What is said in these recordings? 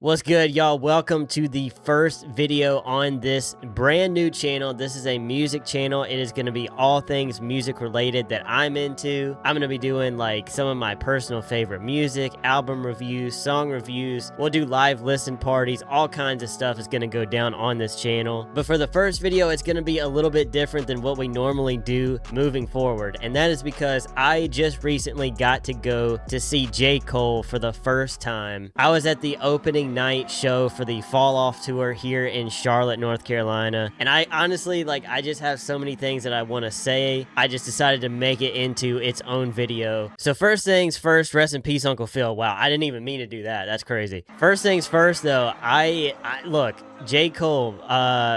What's good, y'all? Welcome to the first video on this brand new channel. This is a music channel. It is going to be all things music related that I'm into. I'm going to be doing like some of my personal favorite music, album reviews, song reviews. We'll do live listen parties. All kinds of stuff is going to go down on this channel. But for the first video, it's going to be a little bit different than what we normally do moving forward. And that is because I just recently got to go to see J. Cole for the first time. I was at the opening night show for the Fall Off tour here in Charlotte, North Carolina. And I honestly, I just have so many things that I want to say. I just decided to make it into its own video. So first things first, rest in peace, Uncle Phil. Wow, I didn't even mean to do that. That's crazy. First things first, though, look, J. Cole,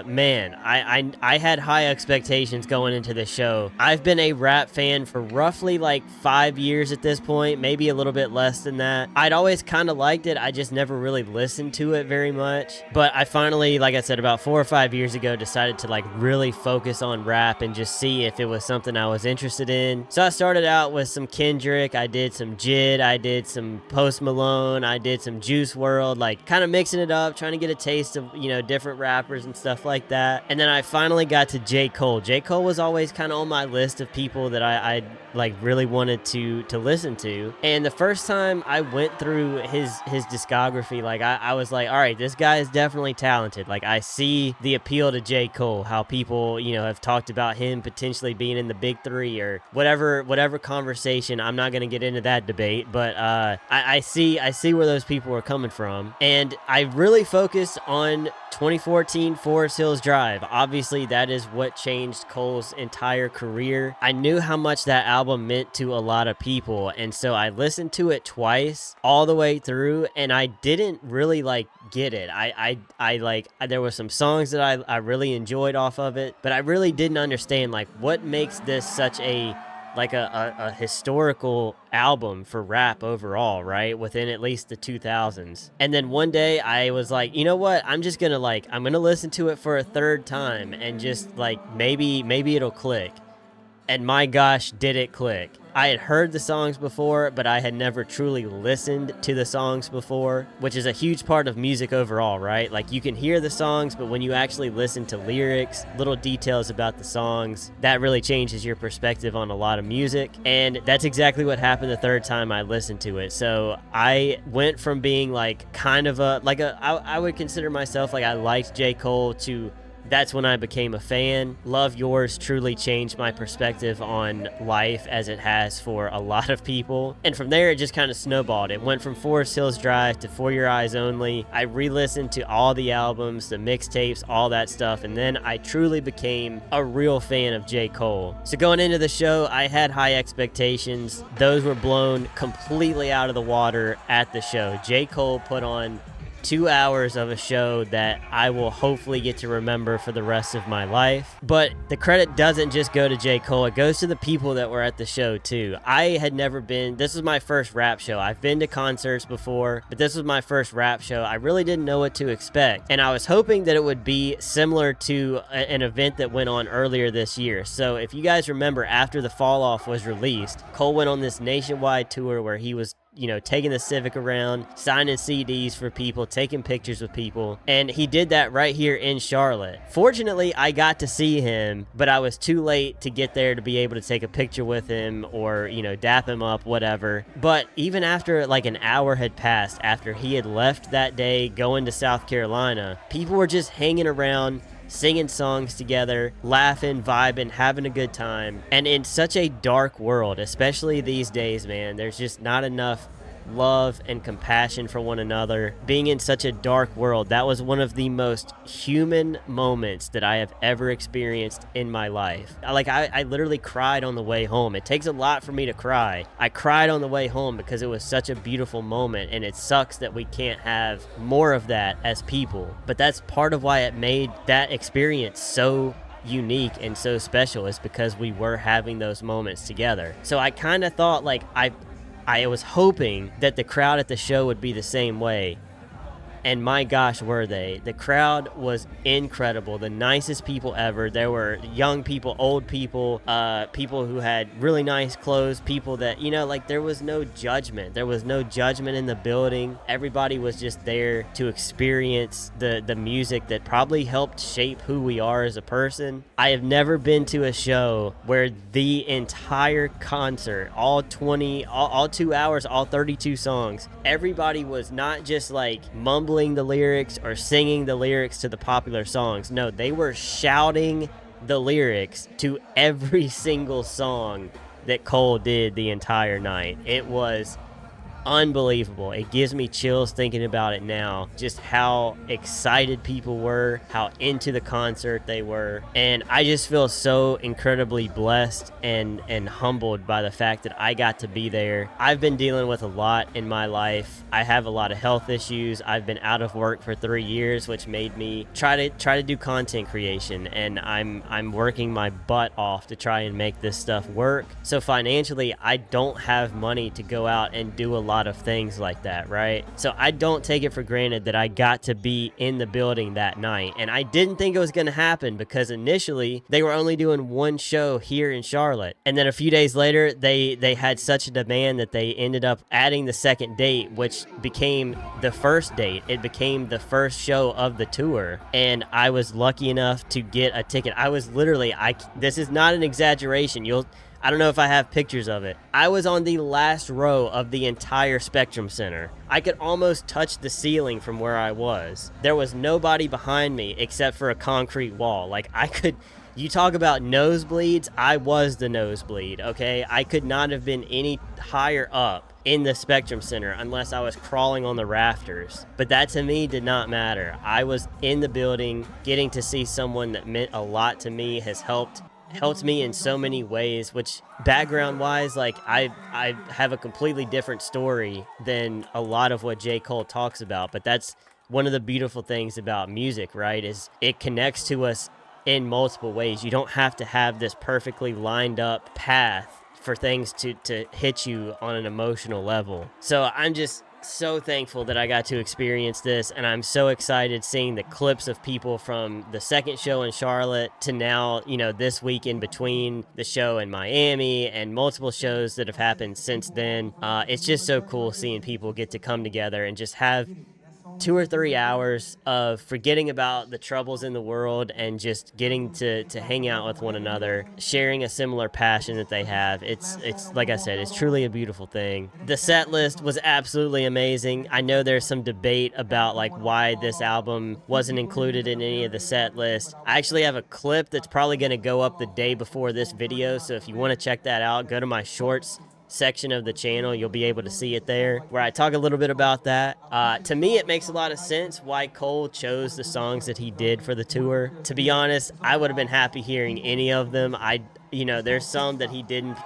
man, I had high expectations going into the show. I've been a rap fan for roughly 5 years at this point, maybe a little bit less than that. I'd always kind of liked it. I just never really listened to it very much. But I finally, like I said, about 4 or 5 years ago, decided to really focus on rap and just see if it was something I was interested in. So I started out with some Kendrick, I did some JID, I did some Post Malone, I did some Juice WRLD, kind of mixing it up, trying to get a taste of, different rappers and stuff like that. And then I finally got to J. Cole. J. Cole was always kind of on my list of people that I really wanted to listen to. And the first time I went through his discography, I was like, all right, this guy is definitely talented. I see the appeal to J. Cole, how people, have talked about him potentially being in the big three or whatever conversation. I'm not going to get into that debate, but I see where those people were coming from. And I really focused on 2014 Forest Hills Drive. Obviously, that is what changed Cole's entire career. I knew how much that album meant to a lot of people, and so I listened to it twice all the way through, and I didn't really get it. There were some songs that I really enjoyed off of it, but I really didn't understand what makes this such a historical album for rap overall, right? Within at least the 2000s. And then one day I was like, you know what? I'm just gonna I'm gonna listen to it for a third time and just maybe it'll click. And my gosh, did it click. I had heard the songs before, but I had never truly listened to the songs before, which is a huge part of music overall, right? You can hear the songs, but when you actually listen to lyrics, little details about the songs, that really changes your perspective on a lot of music. And that's exactly what happened the third time I listened to it. So I went from being I would consider myself I liked J. Cole to that's when I became a fan. Love Yours truly changed my perspective on life as it has for a lot of people. And from there, it just kind of snowballed. It went from Forest Hills Drive to For Your Eyes Only. I re-listened to all the albums, the mixtapes, all that stuff. And then I truly became a real fan of J. Cole. So going into the show, I had high expectations. Those were blown completely out of the water at the show. J. Cole put on 2 hours of a show that I will hopefully get to remember for the rest of my life. But the credit doesn't just go to J. Cole, it goes to the people that were at the show too. I had never been, this was my first rap show. I've been to concerts before, but this was my first rap show. I really didn't know what to expect. And I was hoping that it would be similar to an event that went on earlier this year. So if you guys remember, after the Fall Off was released, Cole went on this nationwide tour where he was taking the Civic around, signing CDs for people, taking pictures with people. And he did that right here in Charlotte. Fortunately, I got to see him, but I was too late to get there to be able to take a picture with him or, dap him up, whatever. But even after an hour had passed, after he had left that day going to South Carolina, people were just hanging around, singing songs together, laughing, vibing, having a good time. And in such a dark world, especially these days, man, there's just not enough love and compassion for one another. Being in such a dark world, that was one of the most human moments that I have ever experienced in my life. I literally cried on the way home. It takes a lot for me to cry. I cried on the way home because it was such a beautiful moment, and it sucks that we can't have more of that as people. But that's part of why it made that experience so unique and so special, is because we were having those moments together. So I kind of thought I was hoping that the crowd at the show would be the same way. and my gosh, were they. The crowd was incredible, the nicest people ever. There were young people, old people, people who had really nice clothes, people that, you know, like there was no judgment. There was no judgment in the building. Everybody was just there to experience the music that probably helped shape who we are as a person. I have never been to a show where the entire concert, all 2 hours, all 32 songs, everybody was not just like mumbling the lyrics or singing the lyrics to the popular songs. No, they were shouting the lyrics to every single song that Cole did the entire night. It was unbelievable. It gives me chills thinking about it now, just how excited people were, how into the concert they were. And I just feel so incredibly blessed and humbled by the fact that I got to be there. I've been dealing with a lot in my life. I have a lot of health issues. I've been out of work for 3 years, which made me try to do content creation, and I'm working my butt off to try and make this stuff work. So financially, I don't have money to go out and do a lot of things like that, right? So I don't take it for granted that I got to be in the building that night. And I didn't think it was going to happen because initially they were only doing one show here in Charlotte. And then a few days later, they had such a demand that they ended up adding the second date, which became the first date. It became the first show of the tour. And I was lucky enough to get a ticket. I was literally, this is not an exaggeration. I don't know if I have pictures of it. I was on the last row of the entire Spectrum Center. I could almost touch the ceiling from where I was. There was nobody behind me except for a concrete wall. Like you talk about nosebleeds, I was the nosebleed, okay? I could not have been any higher up in the Spectrum Center unless I was crawling on the rafters. But that to me did not matter. I was in the building, getting to see someone that meant a lot to me, has helped me in so many ways, which background wise, like I have a completely different story than a lot of what J. Cole talks about. But that's one of the beautiful things about music, right? Is it connects to us in multiple ways. You don't have to have this perfectly lined up path for things to hit you on an emotional level. So I'm just so thankful that I got to experience this, and I'm so excited seeing the clips of people from the second show in Charlotte to now, you know, this week in between the show in Miami and multiple shows that have happened since then. It's just so cool seeing people get to come together and just have 2 or 3 hours of forgetting about the troubles in the world and just getting to hang out with one another, sharing a similar passion that they have. It's like I said, it's truly a beautiful thing. The set list was absolutely amazing. I know there's some debate about like why this album wasn't included in any of the set list. I actually have a clip that's probably going to go up the day before this video, so if you want to check that out, go to my shorts section of the channel. You'll be able to see it there, where I talk a little bit about that. To me, it makes a lot of sense why Cole chose the songs that he did for the tour. To be honest, I would have been happy hearing any of them. There's some that he didn't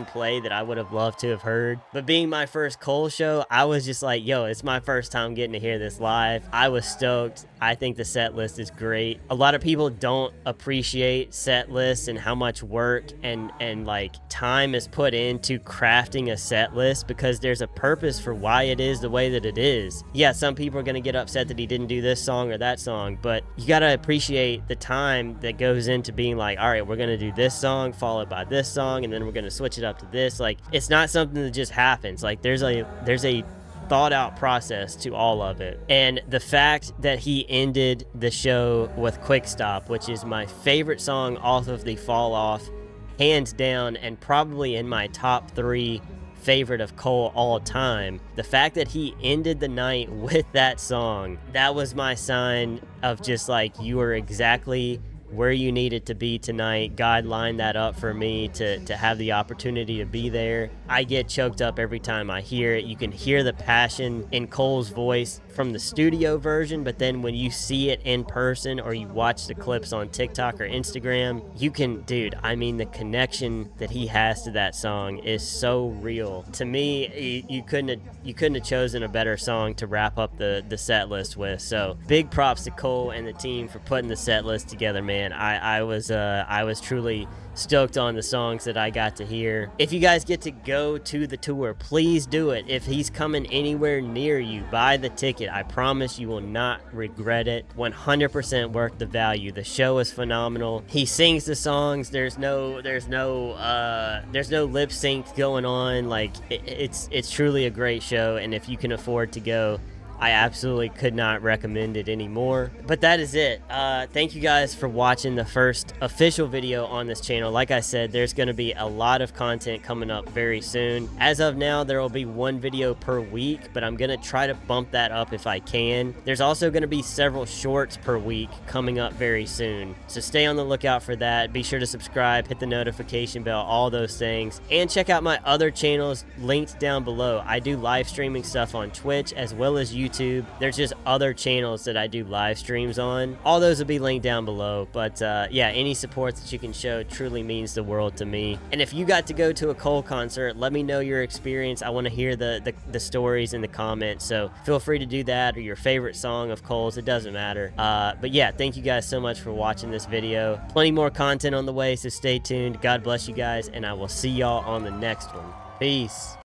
play that I would have loved to have heard. But being my first Cole show, I was just like, yo, it's my first time getting to hear this live. I was stoked. I think the set list is great. A lot of people don't appreciate set lists and how much work and like time is put into crafting a set list, because there's a purpose for why it is the way that it is. Yeah, some people are going to get upset that he didn't do this song or that song, but you got to appreciate the time that goes into being like, all right, we're going to do this song followed by this song, and then we're going to switch it up to this. Like, it's not something that just happens. Like, there's a thought out process to all of it. And the fact that he ended the show with Quick Stop, which is my favorite song off of the Fall Off, hands down, and probably in my top 3 favorite of Cole all time. The fact that he ended the night with that song, that was my sign of just like, you are exactly where you needed to be tonight. God lined that up for me to have the opportunity to be there. I get choked up every time I hear it. You can hear the passion in Cole's voice from the studio version, but then when you see it in person or you watch the clips on TikTok or Instagram, you can, the connection that he has to that song is so real. To me, you couldn't have chosen a better song to wrap up the set list with. So big props to Cole and the team for putting the set list together, man. man. I was truly stoked on the songs that I got to hear. If you guys get to go to the tour, please do it. If he's coming anywhere near you, buy the ticket. I promise you will not regret it. 100% worth the value. The show is phenomenal. He sings the songs. There's no lip sync going on. Like it's truly a great show, and if you can afford to go, I absolutely could not recommend it anymore. But that is it. Thank you guys for watching the first official video on this channel. Like I said, there's going to be a lot of content coming up very soon. As of now, there will be one video per week, but I'm going to try to bump that up if I can. There's also going to be several shorts per week coming up very soon. So stay on the lookout for that. Be sure to subscribe, hit the notification bell, all those things. And check out my other channels linked down below. I do live streaming stuff on Twitch as well as YouTube. There's just other channels that I do live streams on. All those will be linked down below. But yeah, any support that you can show truly means the world to me. And if you got to go to a Cole concert, let me know your experience. I want to hear the stories in the comments. So feel free to do that, or your favorite song of Cole's. It doesn't matter. But yeah, thank you guys so much for watching this video. Plenty more content on the way, so stay tuned. God bless you guys, and I will see y'all on the next one. Peace.